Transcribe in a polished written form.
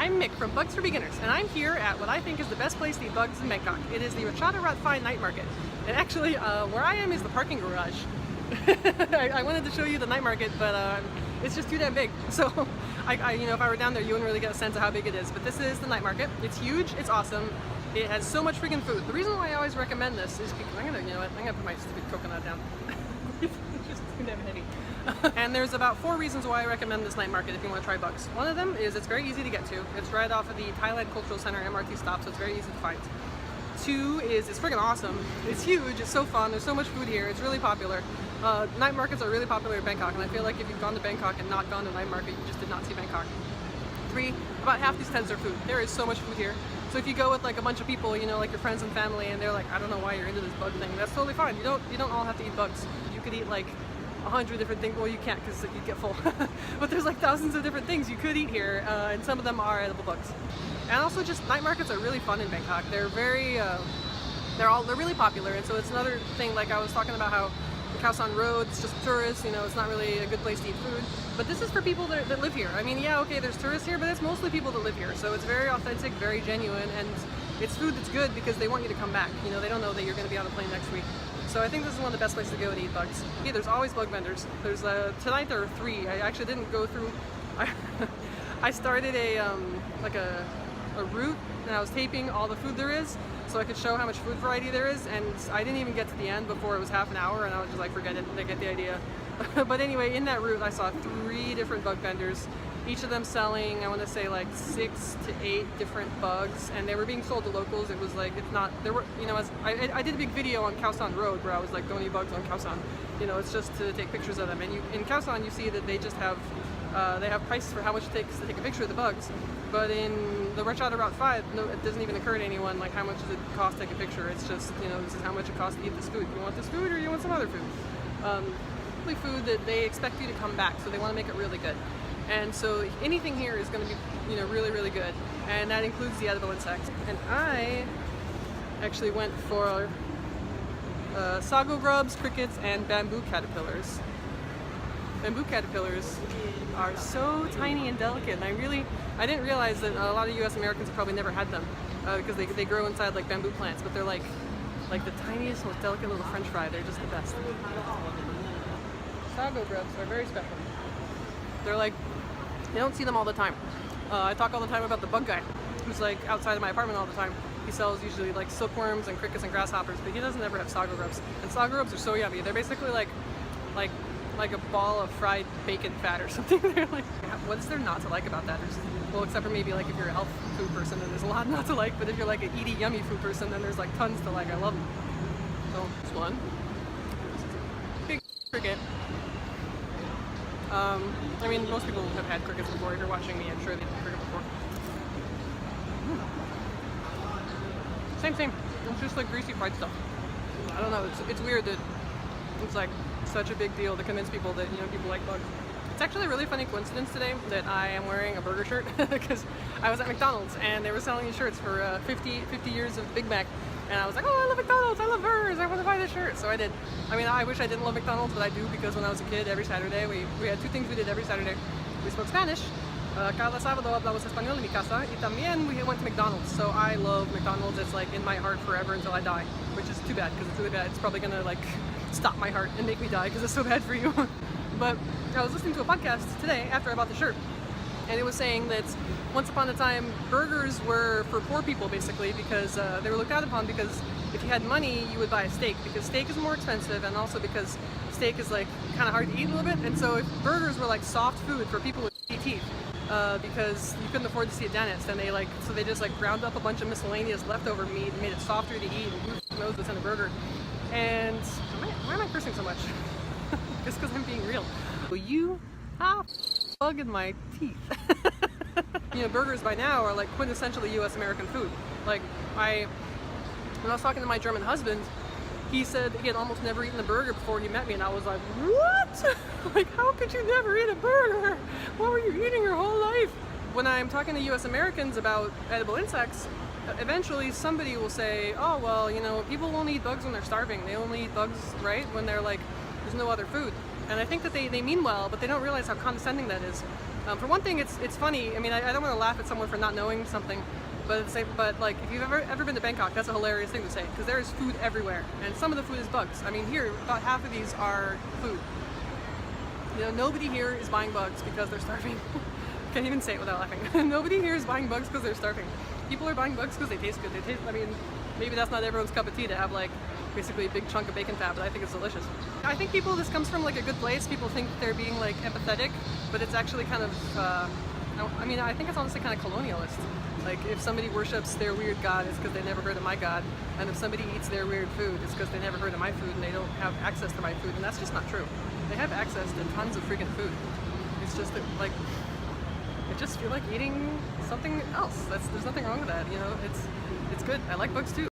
I'm Mick from Bugs for Beginners, and I'm here at what I think is the best place to eat bugs in Bangkok. It is the Ratchada night market. And actually, where I am is the parking garage. I wanted to show you the night market, but it's just too damn big. So, if I were down there, you wouldn't really get a sense of how big it is. But this is the night market. It's huge. It's awesome. It has so much freaking food. The reason why I always recommend this is because I'm gonna put my stupid coconut down. It's just too damn heavy. And there's about 4 reasons why I recommend this night market if you want to try bugs. One of them is it's very easy to get to. It's right off of the Thailand Cultural Center MRT stop, so it's very easy to find. 2 is it's freaking awesome. It's huge. It's so fun. There's so much food here. It's really popular. Night markets are really popular in Bangkok, and I feel like if you've gone to Bangkok and not gone to night market, you just did not see Bangkok. 3, about half these tents are food. There is so much food here. So if you go with like a bunch of people, like your friends and family, and they're like, I don't know why you're into this bug thing, that's totally fine. You don't all have to eat bugs. You could eat like 100 different things. Well, you can't because you'd get full. But there's like thousands of different things you could eat here, and some of them are edible bugs. And also, just night markets are really fun in Bangkok. They're very, they're really popular. And so it's another thing. Like I was talking about how the Khao San Road, it's just tourists. It's not really a good place to eat food. But this is for people that live here. I mean, yeah, okay, there's tourists here, but it's mostly people that live here. So it's very authentic, very genuine, and it's food that's good because they want you to come back. They don't know that you're going to be on a plane next week. So I think this is one of the best places to go to eat bugs. Yeah, there's always bug vendors. There's tonight there are 3. I actually didn't go through. I started a route, and I was taping all the food there is, so I could show how much food variety there is. And I didn't even get to the end before it was half an hour, and I was just like, forget it. I get the idea. But anyway, in that route, I saw 3 different bug vendors. Each of them selling, I want to say like 6 to 8 different bugs, and they were being sold to locals. It was like, it's not, there were, I did a big video on Khao San Road where I was like, don't eat bugs on Khao San. It's just to take pictures of them. And in Khao San, you see that they just have, they have prices for how much it takes to take a picture of the bugs. But in the Ratchada Route 5, no, it doesn't even occur to anyone, like how much does it cost to take a picture. It's just, this is how much it costs to eat this food. You want this food or you want some other food? Food that they expect you to come back, so they want to make it really good. And so anything here is going to be, really, really good. And that includes the edible insects. And I actually went for sago grubs, crickets, and bamboo caterpillars. Bamboo caterpillars are so tiny and delicate, and I didn't realize that a lot of US Americans have probably never had them because they grow inside like bamboo plants, but they're like the tiniest, most delicate little french fry. They're just the best. Sago grubs are very special. They're like, you don't see them all the time. I talk all the time about the bug guy who's like outside of my apartment all the time. He sells usually like silkworms and crickets and grasshoppers, but he doesn't ever have sago grubs. And sago grubs are so yummy. They're basically like a ball of fried bacon fat or something. They're like, what is there not to like about that? Well, except for maybe like if you're a health food person, then there's a lot not to like. But if you're like an eaty yummy food person, then there's like tons to like. I love them. So this one, big cricket. I mean, most people have had crickets before. If you're watching me, I'm sure they've had cricket before. Same. It's just like greasy fried stuff. I don't know. It's weird that it's like such a big deal to convince people that people like bugs. It's actually a really funny coincidence today that I am wearing a burger shirt because I was at McDonald's and they were selling these shirts for 50 years of Big Mac. And I was like, oh, I love McDonald's, I love burgers, I want to buy this shirt. So I did. I mean, I wish I didn't love McDonald's, but I do because when I was a kid, every Saturday, we had 2 things we did every Saturday. We spoke Spanish. Cada sábado hablamos español en mi casa. Y también we went to McDonald's. So I love McDonald's. It's like in my heart forever until I die, which is too bad because it's really bad. It's probably going to like stop my heart and make me die because it's so bad for you. But I was listening to a podcast today after I bought the shirt. And it was saying that once upon a time, burgers were for poor people, basically, because they were looked out upon because if you had money, you would buy a steak, because steak is more expensive, and also because steak is, like, kind of hard to eat a little bit. And so if burgers were, like, soft food for people with teeth, because you couldn't afford to see a dentist, and they just, like, ground up a bunch of miscellaneous leftover meat and made it softer to eat, and who knows what's in a burger. And why am I cursing so much? Just because I'm being real. Well, you bug in my teeth. Burgers by now are like quintessentially US American food. Like when I was talking to my German husband, he said he had almost never eaten a burger before he met me, and I was like, what? Like, how could you never eat a burger? What were you eating your whole life? When I'm talking to US Americans about edible insects, eventually somebody will say, oh, well, people only eat bugs when they're starving. They only eat bugs, right, when they're like, there's no other food. And I think that they mean well, but they don't realize how condescending that is. For one thing, it's funny. I mean, I don't want to laugh at someone for not knowing something, but like if you've ever been to Bangkok, that's a hilarious thing to say, because there is food everywhere, and some of the food is bugs. I mean, here about half of these are food. You know, nobody here is buying bugs because they're starving. Can't even say it without laughing. Nobody here is buying bugs because they're starving. People are buying bugs because they taste good. I mean, maybe that's not everyone's cup of tea to have like basically a big chunk of bacon fat, but I think it's delicious. I think this comes from like a good place. People think they're being like empathetic, but it's actually kind of, I mean, I think it's honestly kind of colonialist. Like if somebody worships their weird god, it's because they never heard of my god, and if somebody eats their weird food, it's because they never heard of my food and they don't have access to my food, and that's just not true. They have access to tons of freaking food. It's just that, like, I just feel like eating something else. There's nothing wrong with that, you know. It's good. I like bugs too.